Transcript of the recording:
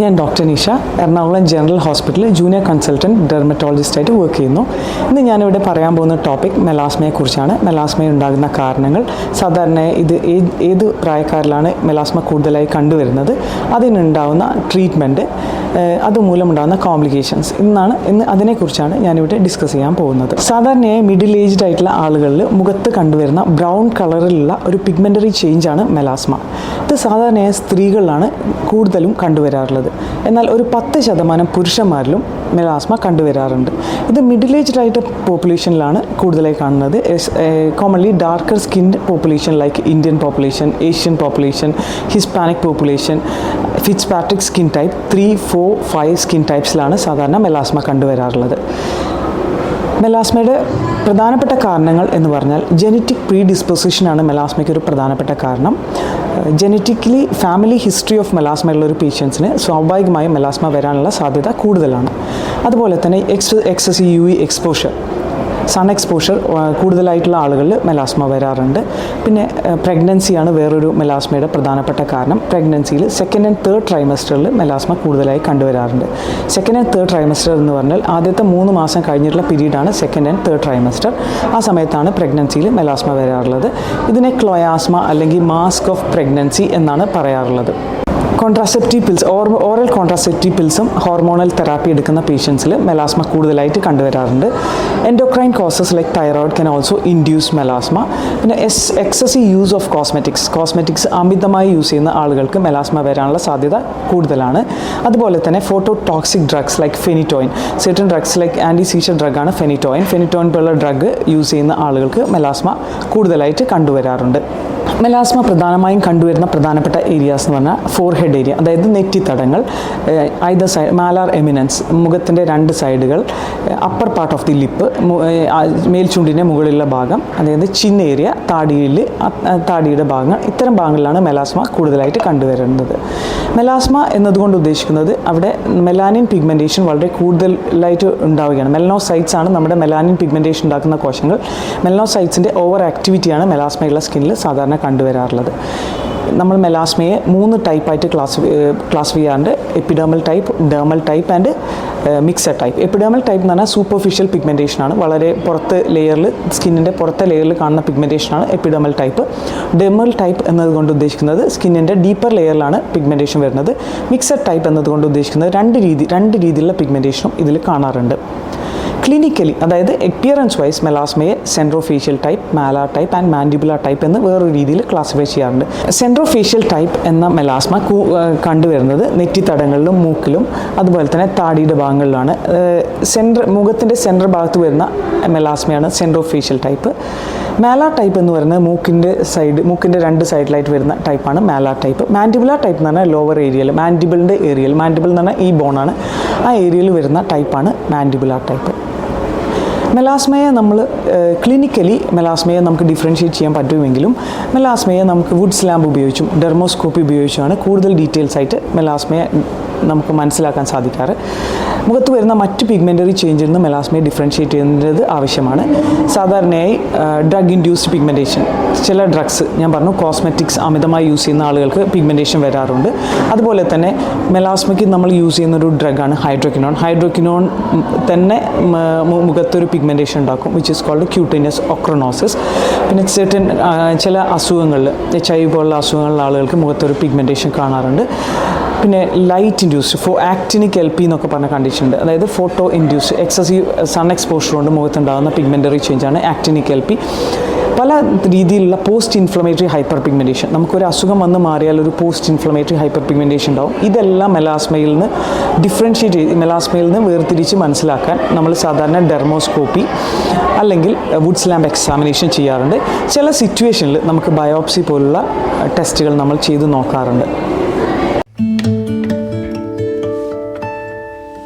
ഞാൻ doctor Nisha Ernakulam general ഹോസ്പിറ്റലിൽ junior consultant ഡെർമറ്റോളജിസ്റ്റായിട്ട് work ചെയ്യുന്നു. ഇന്ന് ഞാനിവിടെ പറയാൻ പോകുന്ന ടോപ്പിക് മെലാസ്മയെക്കുറിച്ചാണ്. മെലാസ്മ ഉണ്ടാകുന്ന കാരണങ്ങൾ, സാധാരണ ഇത് ഏത് പ്രായക്കാരിലാണ് മെലാസ്മ കൂടുതലായി കണ്ടുവരുന്നത്, അതിനുണ്ടാകുന്ന ട്രീറ്റ്മെൻറ്റ്, അതുമൂലമുണ്ടാകുന്ന കോംപ്ലിക്കേഷൻസ്. ഇന്ന് അതിനെക്കുറിച്ചാണ് ഞാനിവിടെ ഡിസ്കസ് ചെയ്യാൻ പോകുന്നത്. സാധാരണയായി മിഡിൽ ഏജ്ഡ് ആയിട്ടുള്ള ആളുകളിൽ മുഖത്ത് കണ്ടുവരുന്ന ബ്രൗൺ കളറിലുള്ള ഒരു പിഗ്മെൻ്ററി ചേഞ്ചാണ് മെലാസ്മ. ഇത് സാധാരണയായി സ്ത്രീകളിലാണ് കൂടുതലും കണ്ടുവരാറുള്ളത്. എന്നാൽ ഒരു 10% പുരുഷന്മാരിലും മെലാസ്മ കണ്ടുവരാറുണ്ട്. ഇത് മിഡിൽ ഏജ്ഡ് ആയിട്ട് പോപ്പുലേഷനിലാണ് കൂടുതലായി കാണുന്നത്. Commonly darker skinned population like Indian population, Asian population, Hispanic population, Fitzpatrick skin type 3, 4, 5 skin ടൈപ്സിലാണ് സാധാരണ മെലാസ്മ കണ്ടുവരാറുള്ളത്. മെലാസ്മയുടെ പ്രധാനപ്പെട്ട കാരണങ്ങൾ എന്ന് പറഞ്ഞാൽ ജനറ്റിക് പ്രീഡിസ്പോസിഷനാണ് മെലാസ്മയ്ക്ക് ഒരു പ്രധാനപ്പെട്ട കാരണം. ജനറ്റിക്കലി ഫാമിലി ഹിസ്റ്ററി ഓഫ് മെലാസ്മയുള്ള ഒരു പേഷ്യൻസിന് സ്വാഭാവികമായും മെലാസ്മ വരാനുള്ള സാധ്യത കൂടുതലാണ്. അതുപോലെ തന്നെ excessive UV exposure, sun exposure കൂടുതലായിട്ടുള്ള ആളുകളിൽ മെലാസ്മ വരാറുണ്ട്. പിന്നെ പ്രഗ്നൻസിയാണ് വേറൊരു മെലാസ്മയുടെ പ്രധാനപ്പെട്ട കാരണം. പ്രഗ്നൻസിയിൽ 2nd and 3rd ട്രൈമസ്റ്ററിൽ മെലാസ്മ കൂടുതലായി കണ്ടുവരാറുണ്ട്. 2nd and 3rd ട്രൈമസ്റ്റർ എന്ന് പറഞ്ഞാൽ ആദ്യത്തെ 3 മാസം കഴിഞ്ഞിട്ടുള്ള പീരീഡാണ് 2nd and 3rd ട്രൈമസ്റ്റർ. ആ സമയത്താണ് പ്രഗ്നൻസിയിൽ മെലാസ്മ വരാറുള്ളത്. ഇതിനെ ക്ലോയാസ്മ അല്ലെങ്കിൽ മാസ്ക് ഓഫ് പ്രഗ്നൻസി എന്നാണ് പറയാറുള്ളത്. കോൺട്രാസെപ്റ്റീവ് പിൽസ്, ഓറൽ കോൺട്രാസെപ്റ്റീവ് പിൽസും ഹോർമോണൽ തെറാപ്പി എടുക്കുന്ന പേഷ്യൻസിൽ മെലാസ്മ കൂടുതലായിട്ട് കണ്ടുവരാറുണ്ട്. Endocrine causes like thyroid can also induce melasma. പിന്നെ എക്സസീവ് യൂസ് ഓഫ് കോസ്മെറ്റിക്സ് അമിതമായി യൂസ് ചെയ്യുന്ന ആളുകൾക്ക് മെലാസ്മ വരാനുള്ള സാധ്യത കൂടുതലാണ്. അതുപോലെ തന്നെ phototoxic drugs like phenytoin, certain drugs like anti seizure ഡ്രഗാണ് ഫെനിറ്റോയിൻ പോലുള്ള ഡ്രഗ് യൂസ് ചെയ്യുന്ന ആളുകൾക്ക് മെലാസ്മ കൂടുതലായിട്ട് കണ്ടുവരാറുണ്ട്. മെലാസ്മ പ്രധാനമായും കണ്ടുവരുന്ന പ്രധാനപ്പെട്ട ഏരിയാസ് എന്ന് പറഞ്ഞാൽ ഫോർഹെഡ് ഏരിയ, അതായത് നെറ്റിത്തടങ്ങൾ, ഐദർ സൈഡ്, മാലാർ എമിനൻസ്, മുഖത്തിൻ്റെ 2 സൈഡുകൾ, upper part of the lip, മേൽചുണ്ടിൻ്റെ മുകളിലുള്ള ഭാഗം, അതായത് ചിൻ ഏരിയ, താടിയുടെ ഭാഗങ്ങൾ, ഇത്തരം ഭാഗങ്ങളിലാണ് മെലാസ്മ കൂടുതലായിട്ട് കണ്ടുവരുന്നത്. മെലാസ്മ എന്നതുകൊണ്ട് ഉദ്ദേശിക്കുന്നത് അവിടെ മെലാനിൻ പിഗ്മെൻറ്റേഷൻ വളരെ കൂടുതലായിട്ട് ഉണ്ടാവുകയാണ്. മെലനോസൈറ്റ്സ് ആണ് നമ്മുടെ മെലാനിൻ പിഗ്മെൻറ്റേഷൻ ഉണ്ടാക്കുന്ന കോശങ്ങൾ. മെലനോസൈറ്റ്സിൻ്റെ ഓവർ ആക്ടിവിറ്റിയാണ് മെലാസ്മയുള്ള സ്കിന്നിൽ സാധാരണ കണ്ടുവരാറുള്ളത്. നമ്മൾ മെലാസ്മയെ 3 ടൈപ്പായിട്ട് ക്ലാസിഫൈ ചെയ്യാറുണ്ട്. Epidermal type, dermal type and mixed type. Epidermal type എന്ന് പറഞ്ഞാൽ സൂപ്പർഫിഷ്യൽ പിഗ്മെൻറ്റേഷനാണ്, വളരെ സ്കിന്നിൻ്റെ പുറത്തെ ലെയറിൽ കാണുന്ന പിഗ്മെൻറ്റേഷനാണ് എപ്പിഡെർമൽ ടൈപ്പ്. ഡെർമൽ ടൈപ്പ് എന്നതുകൊണ്ട് ഉദ്ദേശിക്കുന്നത് സ്കിന്നിൻ്റെ ഡീപ്പർ ലെയറിലാണ് പിഗ്മെൻറ്റേഷൻ വരുന്നത്. മിക്സഡ് ടൈപ്പ് എന്നതുകൊണ്ട് ഉദ്ദേശിക്കുന്നത് രണ്ട് രീതിയിലുള്ള പിഗ്മെൻറ്റേഷനും ഇതിൽ കാണാറുണ്ട്. ക്ലിനിക്കലി, അതായത് അപ്പിയറൻസ് വൈസ് മെലാസ്മയെ centrofacial type, malar type and mandibular type എന്ന് വേറൊരു രീതിയിൽ ക്ലാസിഫൈ ചെയ്യാറുണ്ട്. സെൻട്രോഫേഷ്യൽ ടൈപ്പ് എന്ന മെലാസ്മ കണ്ടുവരുന്നത് നെറ്റിത്തടങ്ങളിലും മൂക്കിലും അതുപോലെ തന്നെ താടിയുടെ ഭാഗങ്ങളിലാണ്. മുഖത്തിൻ്റെ സെൻട്രൽ ഭാഗത്ത് വരുന്ന മെലാസ്മയാണ് സെൻട്രോഫേഷ്യൽ ടൈപ്പ്. മാലാർ ടൈപ്പ് എന്ന് പറയുന്നത് മൂക്കിൻ്റെ 2 സൈഡിലായിട്ട് വരുന്ന ടൈപ്പാണ് മാലാർ ടൈപ്പ്. മാൻഡിബുലാർ ടൈപ്പ് എന്ന് പറഞ്ഞാൽ ലോവർ ഏരിയയിൽ, മാൻഡിബിളിൻ്റെ ഏരിയയിൽ, മാൻഡിബിൾ എന്ന് പറഞ്ഞാൽ ഈ ബോണാണ്, ആ ഏരിയയിൽ വരുന്ന ടൈപ്പാണ് മാൻഡിബുലാർ ടൈപ്പ്. ക്ലിനിക്കലി മെലാസ്മയെ നമുക്ക് ഡിഫറൻഷ്യേറ്റ് ചെയ്യാൻ പറ്റുമെങ്കിലും മെലാസ്മയെ നമുക്ക് വുഡ്സ് ലാമ്പ് ഉപയോഗിച്ചും ഡെർമോസ്കോപ്പി ഉപയോഗിച്ചുമാണ് കൂടുതൽ ഡീറ്റെയിൽസ് ആയിട്ട് മെലാസ്മയെ നമുക്ക് മനസ്സിലാക്കാൻ സാധിക്കാറ്. മുഖത്ത് വരുന്ന മറ്റ് പിഗ്മെൻ്ററി ചേഞ്ചിൽ നിന്ന് മെലാസ്മയെ ഡിഫറൻഷ്യേറ്റ് ചെയ്യുന്നത് ആവശ്യമാണ്. സാധാരണയായി ഡ്രഗ് ഇൻഡ്യൂസ്ഡ് പിഗ്മെൻറ്റേഷൻ, ചില ഡ്രഗ്സ് ഞാൻ പറഞ്ഞു, കോസ്മെറ്റിക്സ് അമിതമായി യൂസ് ചെയ്യുന്ന ആളുകൾക്ക് പിഗ്മെൻറ്റേഷൻ വരാറുണ്ട്. അതുപോലെ തന്നെ മെലാസ്മയ്ക്ക് നമ്മൾ യൂസ് ചെയ്യുന്ന ഒരു ഡ്രഗാണ് ഹൈഡ്രോക്വിനോൺ തന്നെ മുഖത്തൊരു പിഗ്മെൻറ്റേഷൻ ഉണ്ടാക്കും, വിച്ച് ഈസ് കോൾഡ് ക്യൂട്ടേനിയസ് ഒക്രോനോസിസ്. പിന്നെ ചില അസുഖങ്ങളിൽ, HIV പോലുള്ള അസുഖങ്ങളുള്ള ആളുകൾക്ക് മുഖത്തൊരു പിഗ്മെൻറ്റേഷൻ കാണാറുണ്ട്. പിന്നെ ലൈറ്റ് ഇൻഡ്യൂസ്ഡ് ആക്ടിനിക് LP എന്നൊക്കെ പറഞ്ഞ കണ്ടീഷൻ ഉണ്ട്, അതായത് photo induced excessive sun exposure കൊണ്ട് മുഖത്തുണ്ടാകുന്ന പിഗ്മെൻ്ററി ചേഞ്ചാണ് ആക്ടിനിക് LP. പല രീതിയിലുള്ള പോസ്റ്റ് ഇൻഫ്ലമേറ്ററി ഹൈപ്പർ പിഗ്മെൻറ്റേഷൻ, നമുക്കൊരു അസുഖം വന്ന് മാറിയാൽ ഒരു പോസ്റ്റ് ഇൻഫ്ലമേറ്ററി ഹൈപ്പർ പിഗ്മെൻറ്റേഷൻ ഉണ്ടാവും. ഇതെല്ലാം മെലാസ്മയിൽ നിന്ന് വേർതിരിച്ച് മനസ്സിലാക്കാൻ നമ്മൾ സാധാരണ ഡെർമോസ്കോപ്പി അല്ലെങ്കിൽ വുഡ്സ് ലാമ്പ് എക്സാമിനേഷൻ ചെയ്യാറുണ്ട്. ചില സിറ്റുവേഷനിൽ നമുക്ക് ബയോപ്സി പോലുള്ള ടെസ്റ്റുകൾ നമ്മൾ ചെയ്ത് നോക്കാറുണ്ട്.